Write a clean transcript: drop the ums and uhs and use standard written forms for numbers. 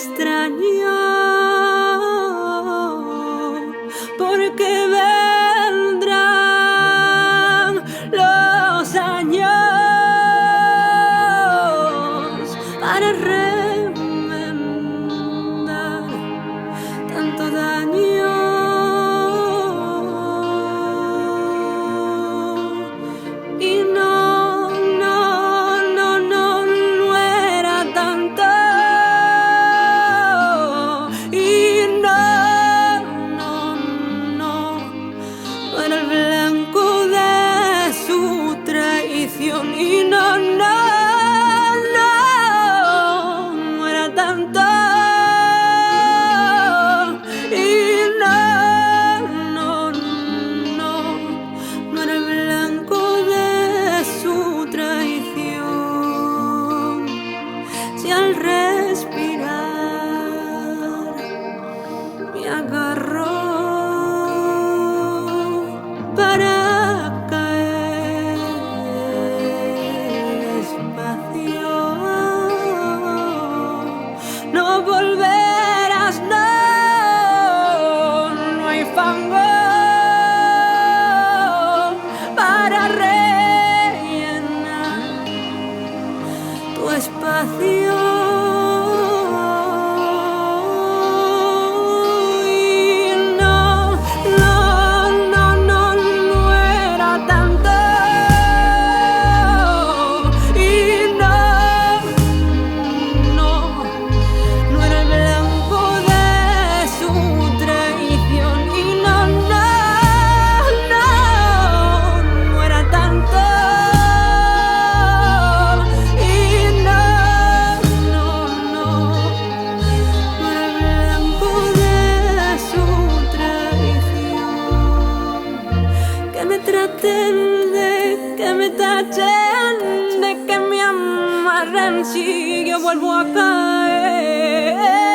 extraño, porque vendrán los años para remendar tanto daño. Y no era tanto. Y no era el blanco de su traición. Y no era tanto. Y no era el blanco de su traición. Si al respirar me agarró para caer despacio, no volverás, no hay fango para rellenar tu espacio. Y no era tanto. Y no era el blanco de su traición. Y no era tanto. Y no era el blanco de su traición. Que me traten que me tachen, de que me amarren si yo vuelvo a caer.